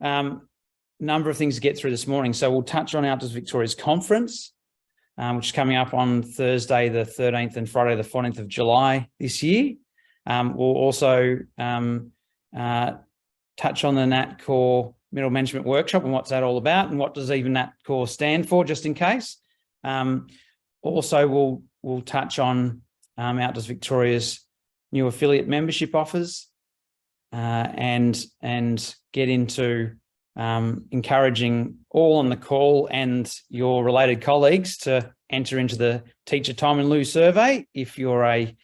number of things to get through this morning. So we'll touch on Outdoors Victoria's conference, which is coming up on Thursday the 13th and Friday the 14th of July this year. We'll also touch on the NatCORR Middle Management Workshop and what's that all about, and what does even NatCORR stand for, just in case. Also, we'll touch on Outdoors Victoria's new affiliate membership offers, and get into encouraging all on the call and your related colleagues to enter into the Teacher Time and Lieu survey if you're a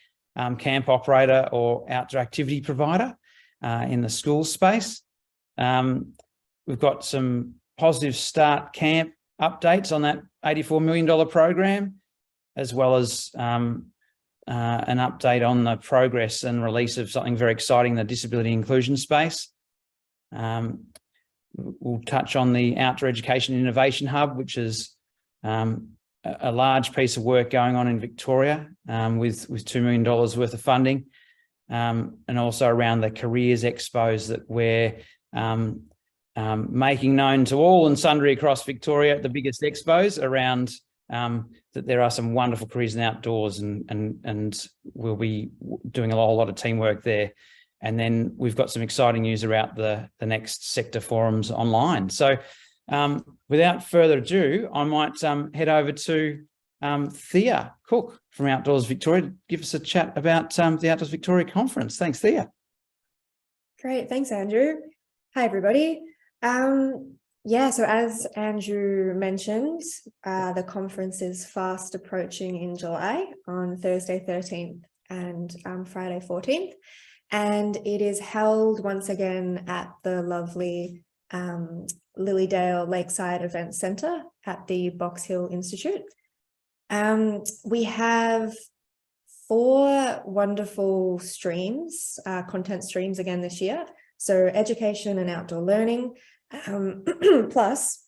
camp operator or outdoor activity provider in the school space. We've got some positive start camp updates on that $84 million program, as well as an update on the progress and release of something very exciting in the disability inclusion space. We'll touch on the Outdoor Education Innovation Hub, which is a large piece of work going on in Victoria with $2 million worth of funding, and also around the careers expos that we're making known to all and sundry across Victoria, the biggest expos around, that there are some wonderful careers in outdoors, and we'll be doing a whole lot of teamwork there. And then we've got some exciting news about the next sector forums online. So without further ado, I might head over to Thea Cook from Outdoors Victoria to give us a chat about the Outdoors Victoria conference. Thanks, Thea. Great, thanks, Andrew. Hi, everybody. Yeah, so as Andrew mentioned, the conference is fast approaching in July on Thursday 13th and Friday 14th. And it is held once again at the lovely Lilydale Lakeside Event Centre at the Box Hill Institute. We have 4 wonderful streams, content streams again this year. So education and outdoor learning. Plus,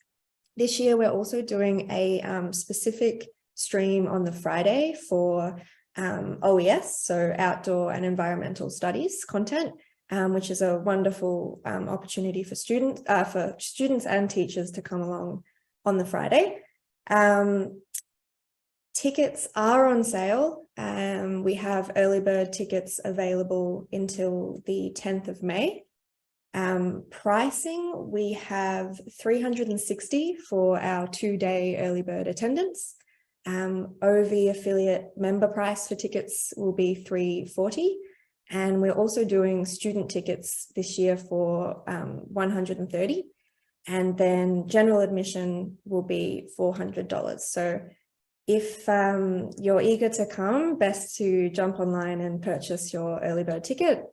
this year we're also doing a specific stream on the Friday for OES, so outdoor and environmental studies content, which is a wonderful opportunity for students and teachers to come along on the Friday. Tickets are on sale. We have early bird tickets available until the 10th of May. Pricing, we have $360 for our 2-day early bird attendance. OV affiliate member price for tickets will be $340, and we're also doing student tickets this year for $130, and then general admission will be $400. So if you're eager to come, best to jump online and purchase your early bird ticket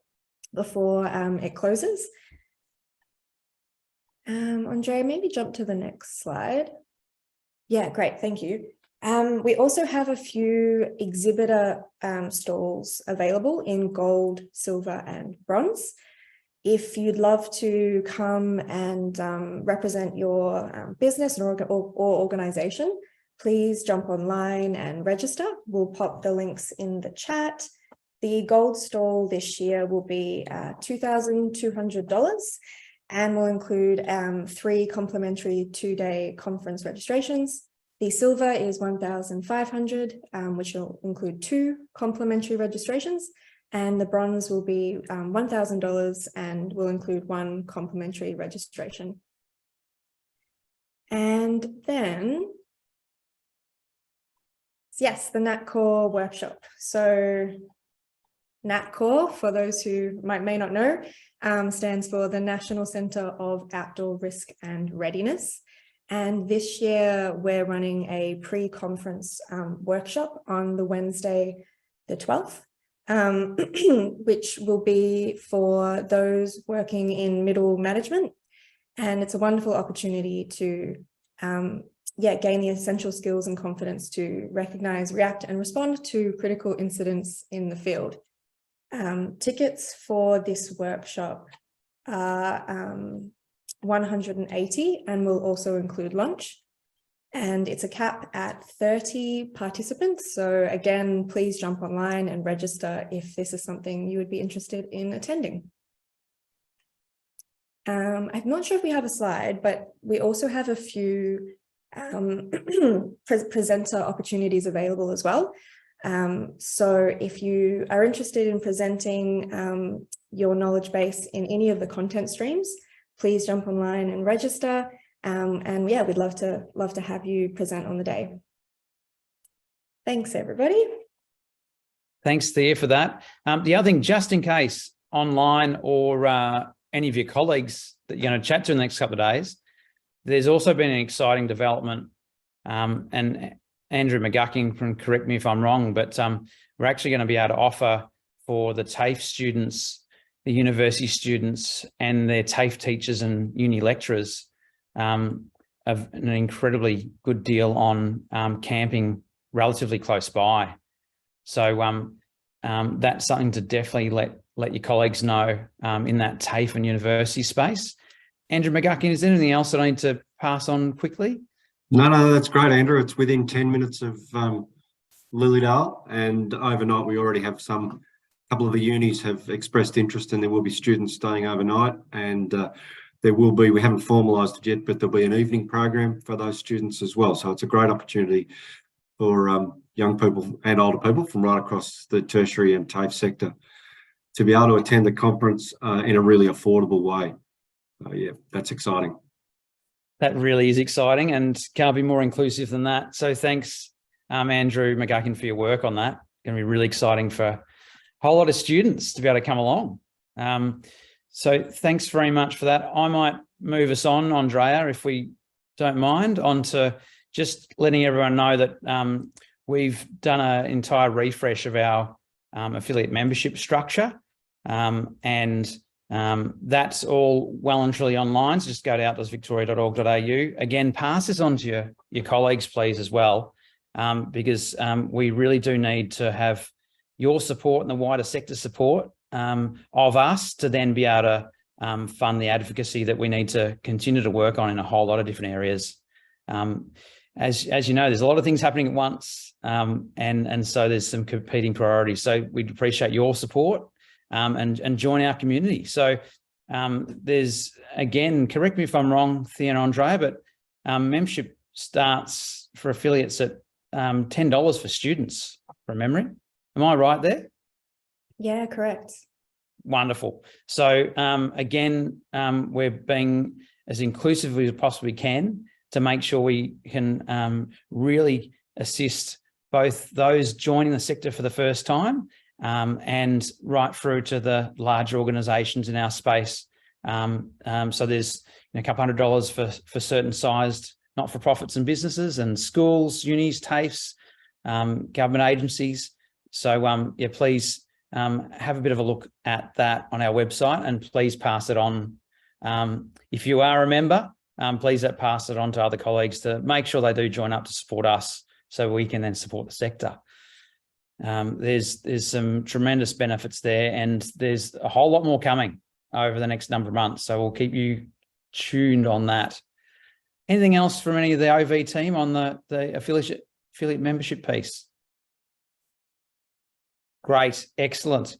before it closes. Andrea, maybe jump to the next slide. Yeah, great, thank you. We also have a few exhibitor stalls available in gold, silver, and bronze. If you'd love to come and represent your business or organization, please jump online and register. We'll pop the links in the chat. The gold stall this year will be $2,200 and will include 3 complimentary 2-day conference registrations. The silver is $1,500, which will include 2 complimentary registrations, and the bronze will be $1,000 and will include 1 complimentary registration. And then, yes, the NatCORR workshop. So NatCORR, for those who may not know, stands for the National Centre of Outdoor Risk and Readiness. And this year we're running a pre-conference workshop on the Wednesday, the 12th, which will be for those working in middle management. And it's a wonderful opportunity to gain the essential skills and confidence to recognise, react and respond to critical incidents in the field. Tickets for this workshop are $180 and will also include lunch, and it's a cap at 30 participants. So again, please jump online and register if this is something you would be interested in attending. I'm not sure if we have a slide, but we also have a few presenter opportunities available as well. So if you are interested in presenting your knowledge base in any of the content streams, please jump online and register. And yeah, we'd love to have you present on the day. Thanks, everybody. Thanks, Thea, for that. The other thing, just in case online or any of your colleagues that you're going to chat to in the next couple of days, there's also been an exciting development, and Andrew McGuckin can correct me if I'm wrong, but we're actually going to be able to offer for the TAFE students, the university students and their TAFE teachers and uni lecturers an incredibly good deal on camping relatively close by. So that's something to definitely let your colleagues know in that TAFE and university space. Andrew McGuckin, is there anything else that I need to pass on quickly? No, that's great, Andrew. It's within 10 minutes of Lilydale, and overnight we already have couple of the unis have expressed interest, and there will be students staying overnight, and there will be, we haven't formalised it yet, but there'll be an evening program for those students as well. So it's a great opportunity for young people and older people from right across the tertiary and TAFE sector to be able to attend the conference in a really affordable way. Yeah, that's exciting. That really is exciting and can't be more inclusive than that. So thanks, Andrew McGuckin, for your work on that. Going to be really exciting for a whole lot of students to be able to come along. So thanks very much for that. I might move us on, Andrea, if we don't mind, onto just letting everyone know that we've done an entire refresh of our affiliate membership structure, and that's all well and truly online. So just go to outdoorsvictoria.org.au. Again, pass this on to your colleagues, please, as well, because we really do need to have your support and the wider sector support of us to then be able to fund the advocacy that we need to continue to work on in a whole lot of different areas. As you know, there's a lot of things happening at once, and so there's some competing priorities. So we'd appreciate your support and join our community. So there's, again, correct me if I'm wrong, Thea and Andrea, but membership starts for affiliates at $10 for students, from memory. Am I right there? Yeah, correct. Wonderful. So again, we're being as inclusive as we possibly can to make sure we can really assist both those joining the sector for the first time and right through to the larger organisations in our space. So there's a couple $100 for certain sized not-for-profits and businesses and schools, unis, TAFEs, government agencies. So yeah, please have a bit of a look at that on our website, and please pass it on. If you are a member, please pass it on to other colleagues to make sure they do join up to support us so we can then support the sector. There's some tremendous benefits there, and there's a whole lot more coming over the next number of months. So we'll keep you tuned on that. Anything else from any of the OV team on the affiliate membership piece? Great, excellent.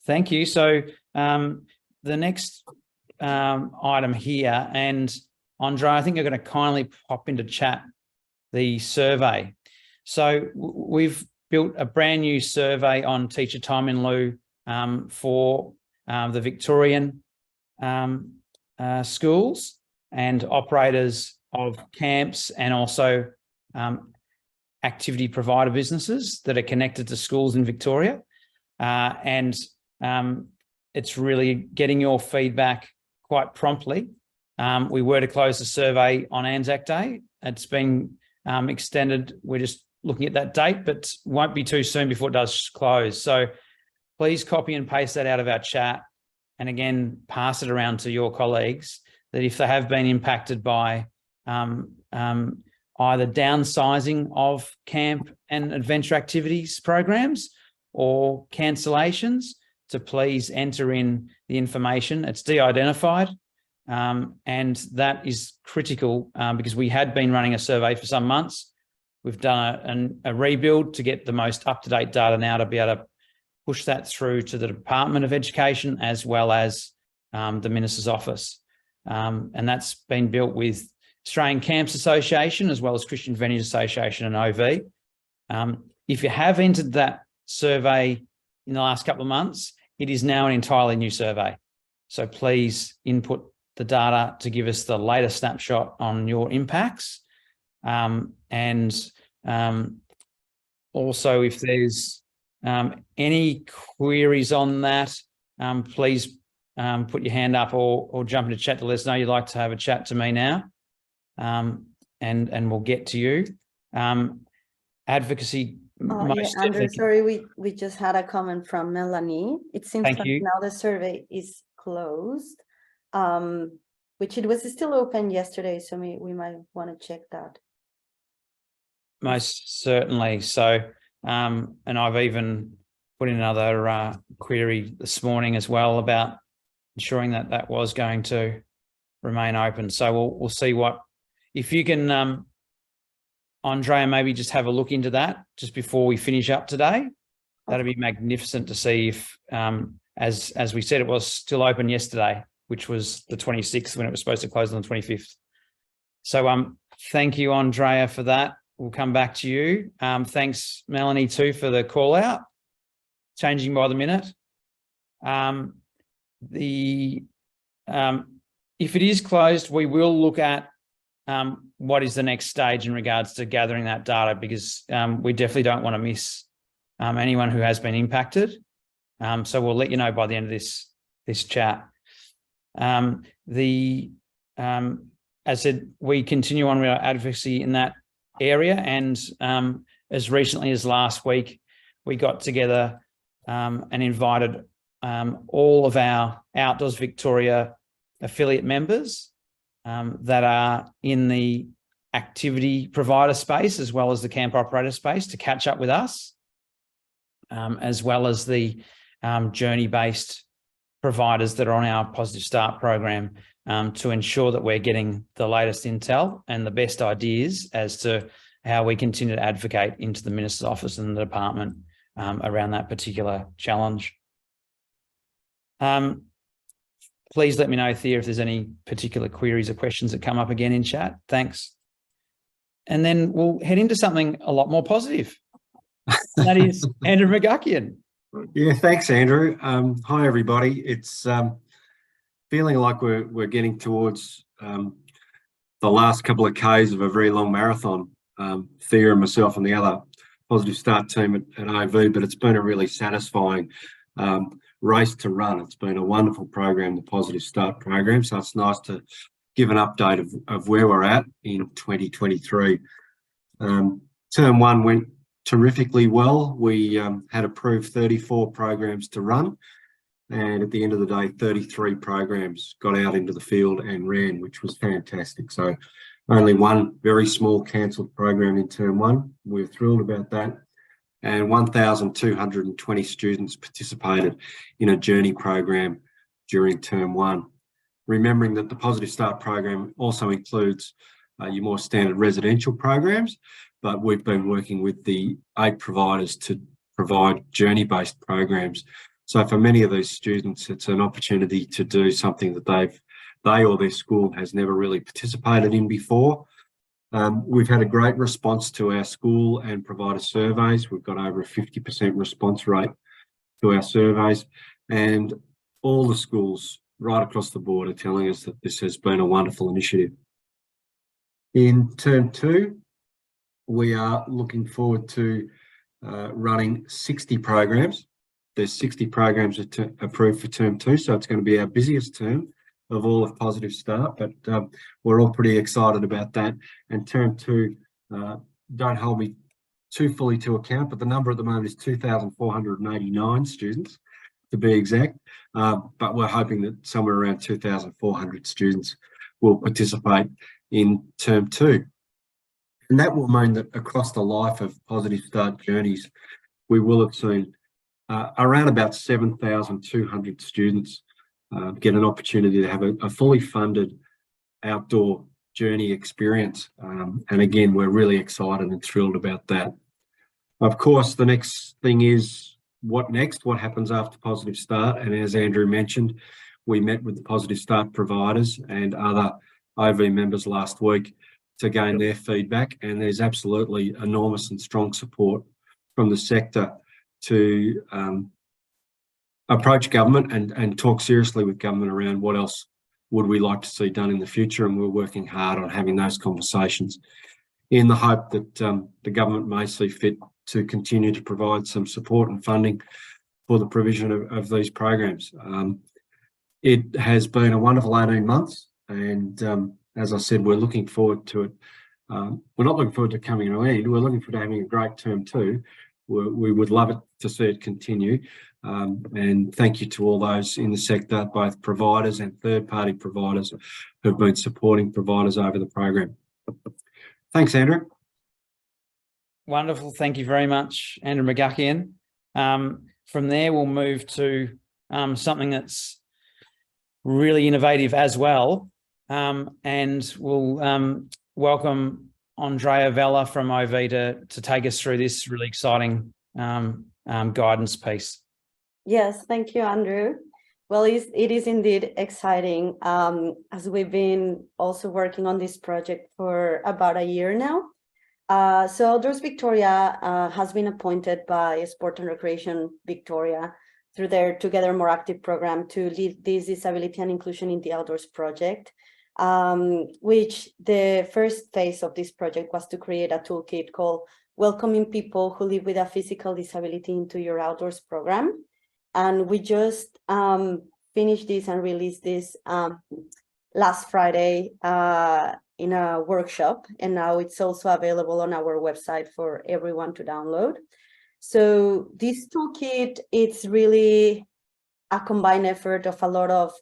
Thank you. So the next item here, and Andre, I think you're going to kindly pop into chat the survey. So we've built a brand new survey on teacher time in lieu for the Victorian schools and operators of camps, and also activity provider businesses that are connected to schools in Victoria. And it's really getting your feedback quite promptly. We were to close the survey on Anzac Day. It's been extended. We're just looking at that date, but won't be too soon before it does close. So please copy and paste that out of our chat, and again, pass it around to your colleagues that if they have been impacted by either downsizing of camp and adventure activities programs or cancellations, to please enter in the information. It's de-identified, and that is critical because we had been running a survey for some months. We've done a rebuild to get the most up-to-date data now to be able to push that through to the Department of Education as well as the Minister's Office. and that's been built with Australian Camps Association as well as Christian Venues Association and OV. If you have entered that survey in the last couple of months, it is now an entirely new survey. So please input the data to give us the latest snapshot on your impacts. Also, if there's any queries on that, please put your hand up or jump into chat to let us know you'd like to have a chat to me now, and we'll get to you. Advocacy. Andrew, sorry, we just had a comment from Melanie. It seems Thank like you. now the survey is closed, which it was still open yesterday, so we might want to check that. Most certainly. So, and I've even put in another query this morning as well about ensuring that that was going to remain open. So we'll see what, if you can, Andrea, maybe just have a look into that just before we finish up today. That'd be magnificent to see if, as we said, it was still open yesterday, which was the 26th when it was supposed to close on the 25th. So thank you, Andrea, for that. We'll come back to you. Thanks, Melanie, too, for the call out, changing by the minute. If it is closed, we will look at what is the next stage in regards to gathering that data, because we definitely don't want to miss anyone who has been impacted. So we'll let you know by the end of this chat. As I said, we continue on with our advocacy in that area, and as recently as last week, we got together and invited all of our Outdoors Victoria affiliate members that are in the activity provider space as well as the camp operator space to catch up with us, as well as the journey-based providers that are on our Positive Start program, to ensure that we're getting the latest intel and the best ideas as to how we continue to advocate into the Minister's office and the department around that particular challenge. Please let me know, Thea, if there's any particular queries or questions that come up again in chat. Thanks. And then we'll head into something a lot more positive. That is Andrew McGuckian. Yeah, thanks, Andrew. Hi, everybody. It's feeling like we're getting towards the last couple of Ks of a very long marathon. Thea and myself and the other Positive Start team at OV, but it's been a really satisfying race to run. It's been a wonderful program, the Positive Start program. So it's nice to give an update of where we're at in 2023. Term one went terrifically well. We had approved 34 programs to run, and at the end of the day, 33 programs got out into the field and ran, which was fantastic. So only one very small cancelled program in term one. We're thrilled about that. And 1,220 students participated in a journey program during term one. Remembering that the Positive Start program also includes your more standard residential programs, but we've been working with the 8 providers to provide journey-based programs. So for many of these students, it's an opportunity to do something that they or their school has never really participated in before. We've had a great response to our school and provider surveys. We've got over a 50% response rate to our surveys, and all the schools right across the board are telling us that this has been a wonderful initiative. In term two, we are looking forward to running 60 programs. There's 60 programs approved for term two, so it's going to be our busiest term of all of Positive Start, but we're all pretty excited about that. And term two, don't hold me too fully to account, but the number at the moment is 2,489 students to be exact, but we're hoping that somewhere around 2,400 students will participate in term two. And that will mean that across the life of Positive Start journeys, we will have seen around about 7,200 students get an opportunity to have a fully funded outdoor journey experience. And again, we're really excited and thrilled about that. Of course, the next thing is what next? What happens after Positive Start? And as Andrew mentioned, we met with the Positive Start providers and other OV members last week to gain their feedback, and there's absolutely enormous and strong support from the sector to approach government and talk seriously with government around what else would we like to see done in the future, and we're working hard on having those conversations in the hope that the government may see fit to continue to provide some support and funding for the provision of these programs. It has been a wonderful 18 months, and as I said, we're looking forward to it. We're not looking forward to coming to an end. We're looking forward to having a great term too. We would love it to see it continue. And thank you to all those in the sector, both providers and third-party providers who've been supporting providers over the program. Thanks, Andrew. Wonderful. Thank you very much, Andrew McGuckian. From there, we'll move to something that's really innovative as well. And we'll welcome Andrea Vella from OV to take us through this really exciting guidance piece. Yes, thank you, Andrew. Well, it is indeed exciting, as we've been also working on this project for about a year now. So Outdoors Victoria has been appointed by Sport and Recreation Victoria through their Together More Active program to lead this disability and inclusion in the outdoors project, which the first phase of this project was to create a toolkit called Welcoming People Who Live with a Physical Disability into Your Outdoors Program. And we just finished this and released this last Friday in a workshop, and now it's also available on our website for everyone to download. So this toolkit, it's really a combined effort of a lot of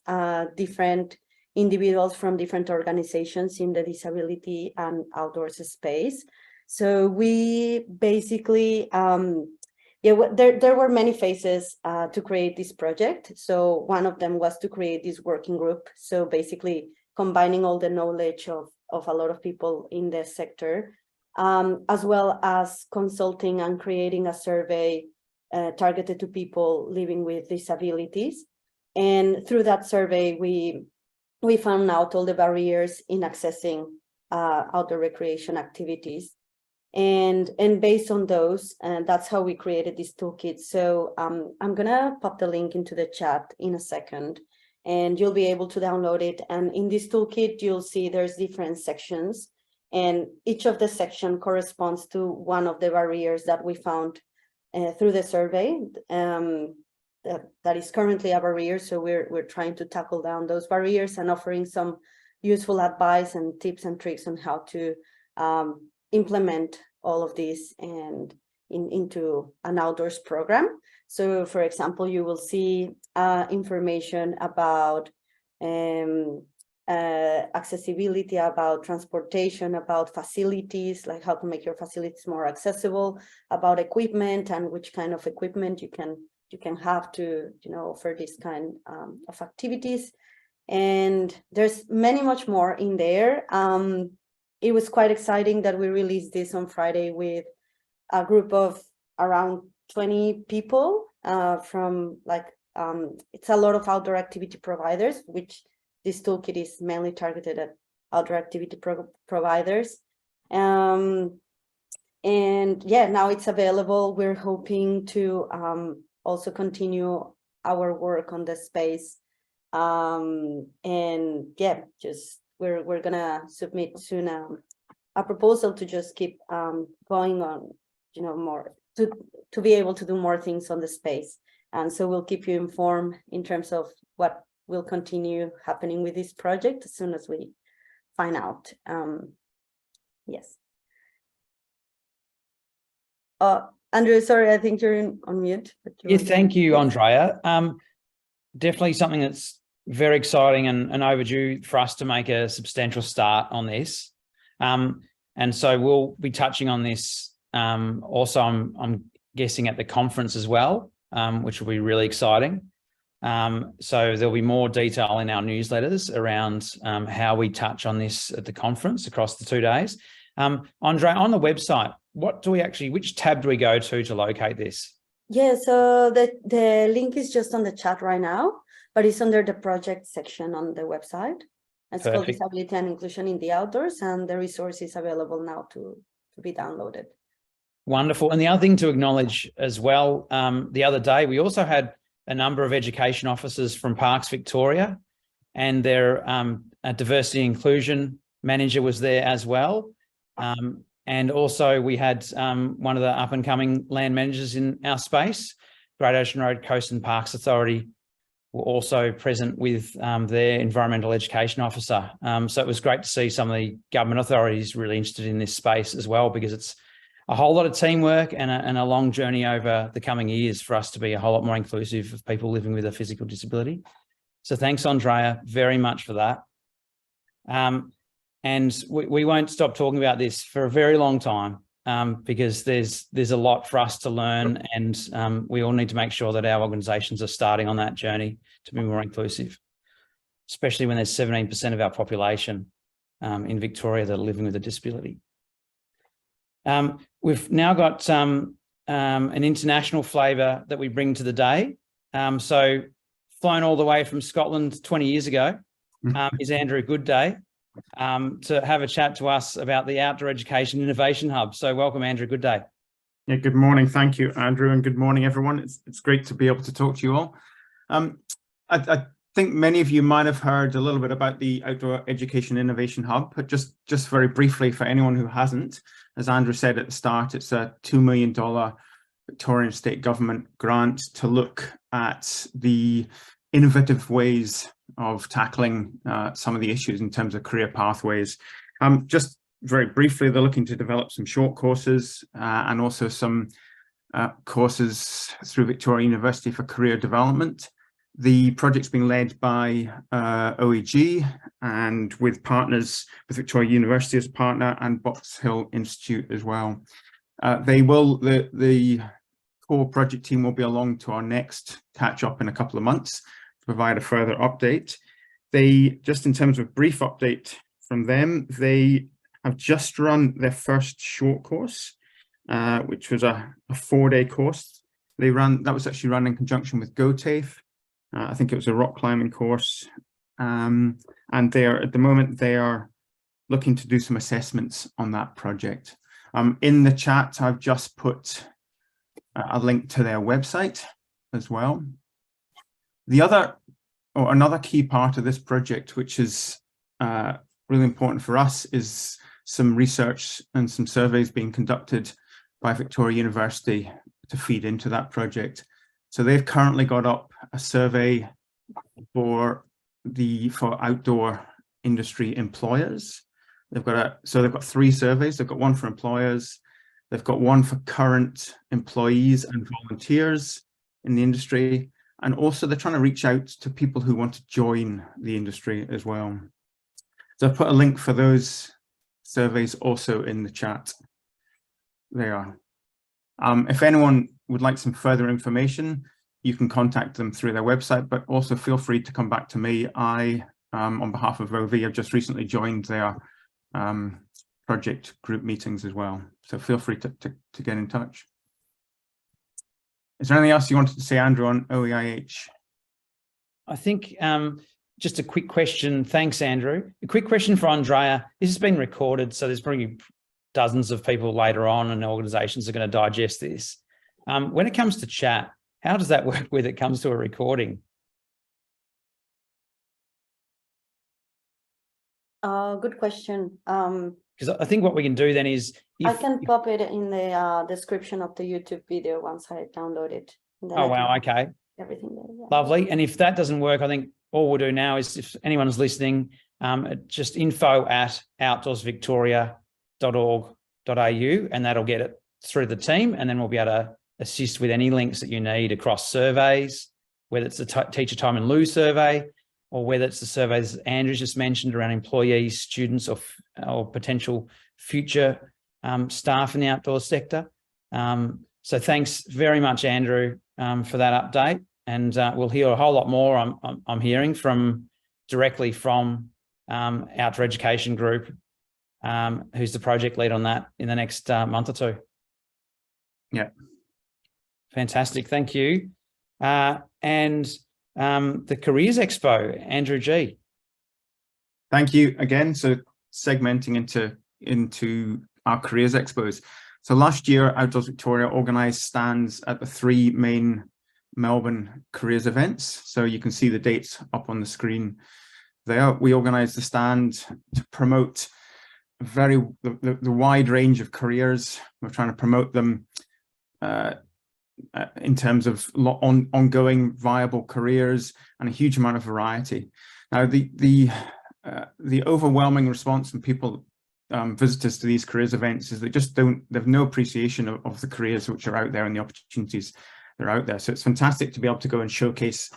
different individuals from different organizations in the disability and outdoors space. So we basically, there were many phases to create this project. So one of them was to create this working group. So basically combining all the knowledge of a lot of people in the sector, as well as consulting and creating a survey targeted to people living with disabilities. And through that survey, we found out all the barriers in accessing outdoor recreation activities. And based on those, that's how we created this toolkit. So I'm gonna pop the link into the chat in a second, and you'll be able to download it. And in this toolkit, you'll see there's different sections, and each of the section corresponds to one of the barriers that we found through the survey. That is currently a barrier. So we're trying to tackle down those barriers and offering some useful advice and tips and tricks on how to implement all of this and into an outdoors program. So for example, you will see information about accessibility, about transportation, about facilities, like how to make your facilities more accessible, about equipment and which kind of equipment you can have to, offer this kind of activities. And there's much more in there. It was quite exciting that we released this on Friday with a group of around 20 people from it's a lot of outdoor activity providers, which this toolkit is mainly targeted at outdoor activity providers. And yeah, now it's available. We're hoping to also continue our work on the space. And yeah, just we're gonna submit soon a proposal to just keep going on, more to be able to do more things on the space. And so we'll keep you informed in terms of what will continue happening with this project as soon as we find out. Yes. Andrew, sorry, I think you're on mute. Yeah, thank you, Andrea. Definitely something that's very exciting and overdue for us to make a substantial start on this. And so we'll be touching on this also, I'm guessing, at the conference as well, which will be really exciting. So there'll be more detail in our newsletters around how we touch on this at the conference across the 2 days. Andrea, on the website, which tab do we go to locate this? Yeah, so the link is just on the chat right now, but it's under the project section on the website. It's called Perfect. Disability and Inclusion in the Outdoors, and the resource is available now to be downloaded. Wonderful. And the other thing to acknowledge as well, the other day, we also had a number of education officers from Parks Victoria, and their diversity inclusion manager was there as well. And also we had one of the up and coming land managers in our space, Great Ocean Road Coast and Parks Authority, were also present with their environmental education officer. So it was great to see some of the government authorities really interested in this space as well, because it's a whole lot of teamwork and a long journey over the coming years for us to be a whole lot more inclusive of people living with a physical disability. So thanks, Andrea, very much for that. And we won't stop talking about this for a very long time, because there's a lot for us to learn, and we all need to make sure that our organisations are starting on that journey to be more inclusive, especially when there's 17% of our population in Victoria that are living with a disability. We've now got an international flavour that we bring to the day. So flown all the way from Scotland 20 years ago is Andrew Goodday, to have a chat to us about the Outdoor Education Innovation Hub. So welcome, Andrew. Good day. Yeah, good morning. Thank you, Andrew, and good morning, everyone. It's great to be able to talk to you all. I think many of you might have heard a little bit about the Outdoor Education Innovation Hub, but just very briefly for anyone who hasn't, as Andrew said at the start, it's a $2 million Victorian State Government grant to look at the innovative ways of tackling some of the issues in terms of career pathways. Just very briefly, they're looking to develop some short courses and also some courses through Victoria University for career development. The project's being led by OEIH and with partners with Victoria University as partner and Box Hill Institute as well. The core project team will be along to our next catch up in a couple of months to provide a further update. They, just in terms of brief update from them, they have just run their first short course, which was a 4-day course. That was actually run in conjunction with GoTAFE. I think it was a rock climbing course, and at the moment they are looking to do some assessments on that project. In the chat, I've just put a link to their website as well. Another key part of this project, which is really important for us, is some research and some surveys being conducted by Victoria University to feed into that project. So they've currently got up a survey for outdoor industry employers. They've got 3 surveys. They've got one for employers, they've got one for current employees and volunteers in the industry, and also they're trying to reach out to people who want to join the industry as well. So I've put a link for those surveys also in the chat. They are. If anyone would like some further information, you can contact them through their website, but also feel free to come back to me. I, on behalf of OV, have just recently joined their project group meetings as well. So feel free to get in touch. Is there anything else you wanted to say, Andrew, on OEIH? I think just a quick question. Thanks, Andrew. A quick question for Andrea. This has been recorded, so there's probably dozens of people later on and organisations are going to digest this. When it comes to chat, how does that work when it comes to a recording? Good question. Because I think what we can do then is... I can pop it in the description of the YouTube video once I download it. Oh, wow, okay. Everything there, yeah. Lovely. And if that doesn't work, I think all we'll do now is, if anyone's listening, just info@outdoorsvictoria.org.au, and that'll get it through the team, and then we'll be able to assist with any links that you need across surveys, whether it's the teacher time and Lieu survey, or whether it's the surveys that Andrew's just mentioned around employees, students, or potential future staff in the outdoor sector. So thanks very much, Andrew, for that update. And we'll hear a whole lot more, I'm hearing, directly from Outdoor Education Group, who's the project lead on that, in the next month or two. Yeah. Fantastic, thank you. And the Careers Expo, Andrew G. Thank you again. So segmenting into our Careers Expos. So last year, Outdoors Victoria organised stands at the 3 main Melbourne careers events. So you can see the dates up on the screen there. We organised the stand to promote the wide range of careers. We're trying to promote them in terms of ongoing viable careers and a huge amount of variety. Now, the overwhelming response from people, visitors to these careers events, is they have no appreciation of the careers which are out there and the opportunities that are out there. So it's fantastic to be able to go and showcase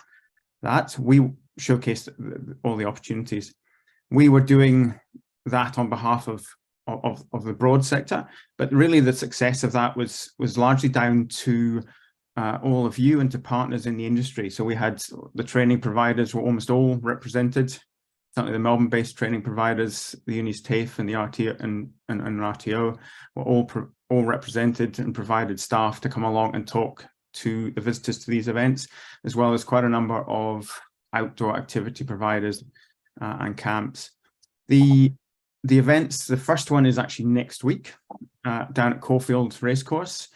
that. We showcased all the opportunities. We were doing that on behalf of the broad sector, but really the success of that was largely down to all of you and to partners in the industry. So we had the training providers were almost all represented. Certainly the Melbourne-based training providers, the unis TAFE and the RTO and RTO were all represented and provided staff to come along and talk to the visitors to these events, as well as quite a number of outdoor activity providers and camps. The events, the first one is actually next week down at Caulfield Racecourse.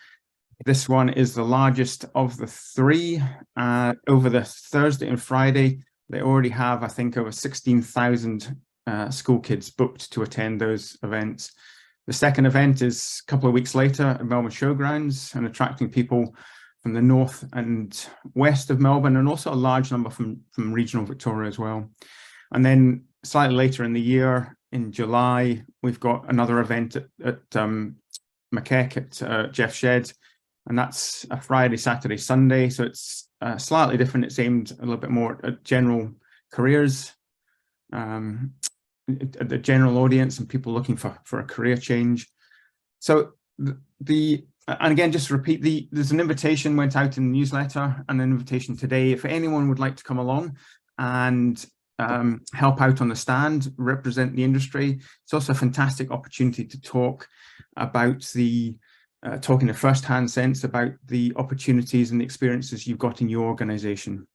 This one is the largest of the 3. Over the Thursday and Friday, they already have, I think, over 16,000 school kids booked to attend those events. The second event is a couple of weeks later at Melbourne Showgrounds, and attracting people from the north and west of Melbourne, and also a large number from regional Victoria as well. And then slightly later in the year, in July, we've got another event at Mackek at Jeff Shed, and that's a Friday, Saturday, Sunday. So it's slightly different. It's aimed a little bit more at general careers, the general audience and people looking for a career change. So and again, just to repeat, there's an invitation went out in the newsletter and an invitation today. If anyone would like to come along and help out on the stand, represent the industry, it's also a fantastic opportunity to talk about talk in a first-hand sense about the opportunities and the experiences you've got in your organisation.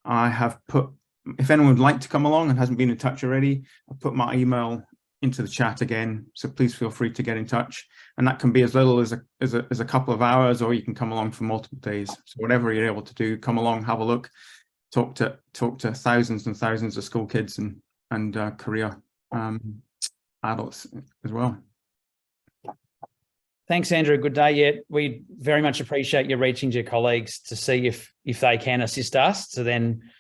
I have put, if anyone would like to come along and hasn't been in touch already, I've put my email into the chat again, so please feel free to get in touch, and that can be as little as a couple of hours, or you can come along for multiple days. So whatever you're able to do, come along, have a look, talk to thousands and thousands of school kids and career adults as well. Thanks, Andrew. Good day. Yeah, we very much appreciate you reaching to your colleagues to see if they can assist us to then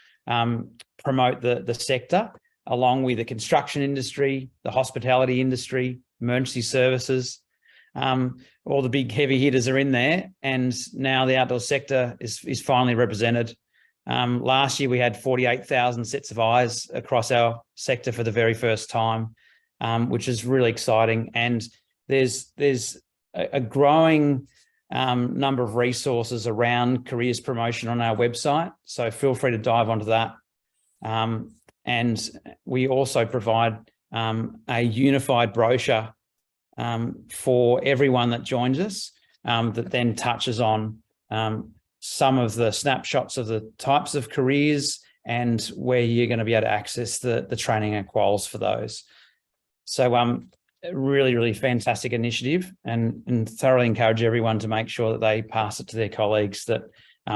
promote the sector, along with the construction industry, the hospitality industry, emergency services. All the big heavy hitters are in there, and now the outdoor sector is finally represented. Last year we had 48,000 sets of eyes across our sector for the very first time, which is really exciting. And there's a growing number of resources around careers promotion on our website, so feel free to dive onto that. And we also provide a unified brochure for everyone that joins us, that then touches on some of the snapshots of the types of careers and where you're going to be able to access the training and quals for those. So really, really fantastic initiative, and thoroughly encourage everyone to make sure that they pass it to their colleagues, that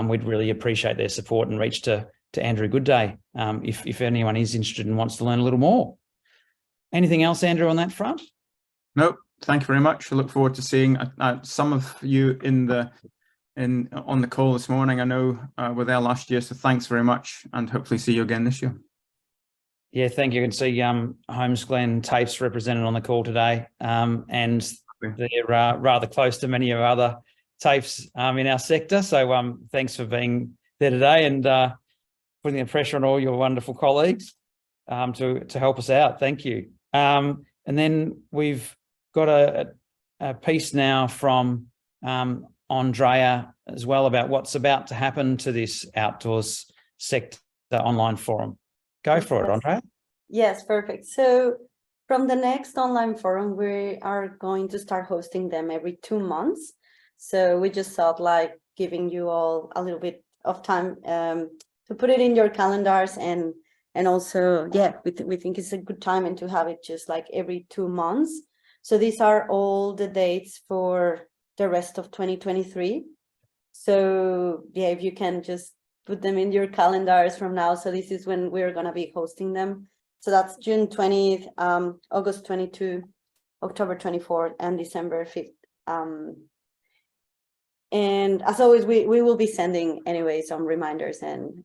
we'd really appreciate their support and reach to Andrew Goodday if anyone is interested and wants to learn a little more. Anything else, Andrew, on that front? Nope. Thank you very much. I look forward to seeing some of you on the call this morning. I know were there last year, so thanks very much, and hopefully see you again this year. Yeah, thank you. You can see Holmes Glen TAFE's represented on the call today, and they're rather close to many of our other TAFEs in our sector. So thanks for being there today and putting the pressure on all your wonderful colleagues to help us out. Thank you. And then we've got a piece now from Andrea as well about what's about to happen to this outdoors sector online forum. Go for it, Andrea. Yes, perfect. So from the next online forum, we are going to start hosting them every 2 months. So we just felt like giving you all a little bit of time put it in your calendars, and also, yeah, we think it's a good time and to have it just like every 2 months. So these are all the dates for the rest of 2023. So yeah, if you can just put them in your calendars from now. So this is when we're going to be hosting them. So that's June 20th, August 22, October 24th, and December 5th. And as always, we will be sending anyway some reminders, and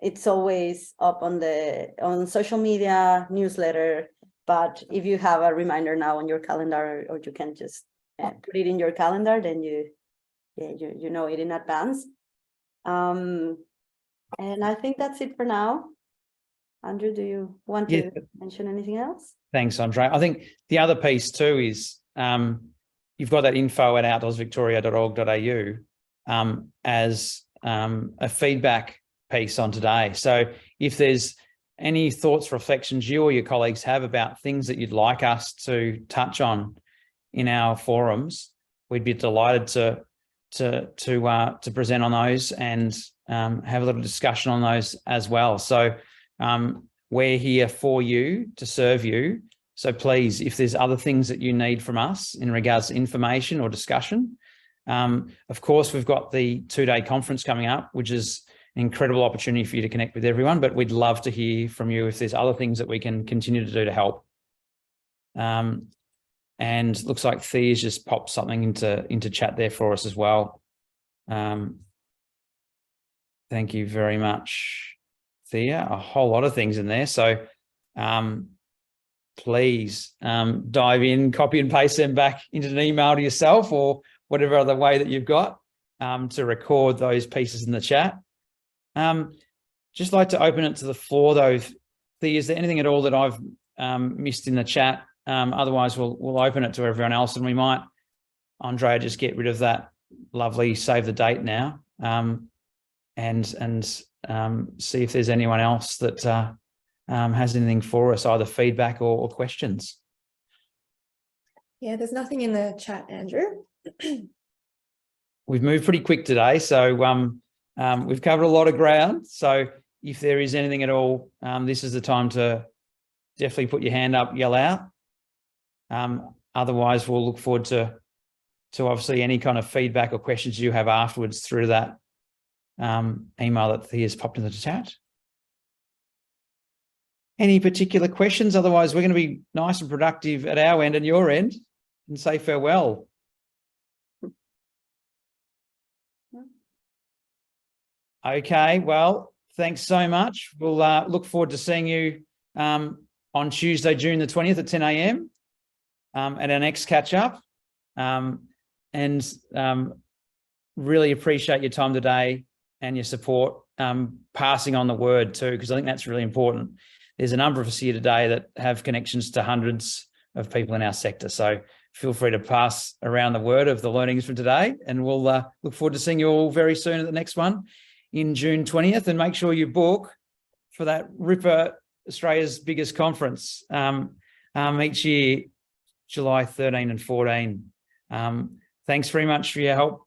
it's always up on social media, newsletter. But if you have a reminder now on your calendar, or you can just put it in your calendar, then you know it in advance. And I think that's it for now. Andrew, do you want to mention anything else? Thanks, Andre. I think the other piece too is you've got that info at outdoorsvictoria.org.au as a feedback piece on today. So if there's any thoughts, reflections you or your colleagues have about things that you'd like us to touch on in our forums, we'd be delighted to present on those and have a little discussion on those as well. So we're here for you, to serve you. So please, if there's other things that you need from us in regards to information or discussion, of course, we've got the 2-day conference coming up, which is an incredible opportunity for you to connect with everyone, but we'd love to hear from you if there's other things that we can continue to do to help. And looks like Thea's just popped something into chat there for us as well. Thank you very much, Thea. A whole lot of things in there. So please dive in, copy and paste them back into an email to yourself or whatever other way that you've got to record those pieces in the chat. Just like to open it to the floor though. Thea, is there anything at all that I've missed in the chat? Otherwise, we'll open it to everyone else, and we might, Andrea, just get rid of that lovely save the date now, and see if there's anyone else that has anything for us, either feedback or questions. Yeah, there's nothing in the chat, Andrew. We've moved pretty quick today, so we've covered a lot of ground. So if there is anything at all, this is the time to definitely put your hand up, yell out. Otherwise, we'll look forward to obviously any kind of feedback or questions you have afterwards through that email that Thea's popped into the chat. Any particular questions? Otherwise, we're going to be nice and productive at our end and your end and say farewell. Okay, well, thanks so much. We'll look forward to seeing you on Tuesday, June the 20th at 10 a.m. At our next catch up. And really appreciate your time today and your support, passing on the word too, because I think that's really important. There's a number of us here today that have connections to hundreds of people in our sector. So feel free to pass around the word of the learnings from today, and we'll look forward to seeing you all very soon at the next one in June 20th. And make sure you book for that Ripper, Australia's biggest conference each year, July 13 and 14. Thanks very much for your help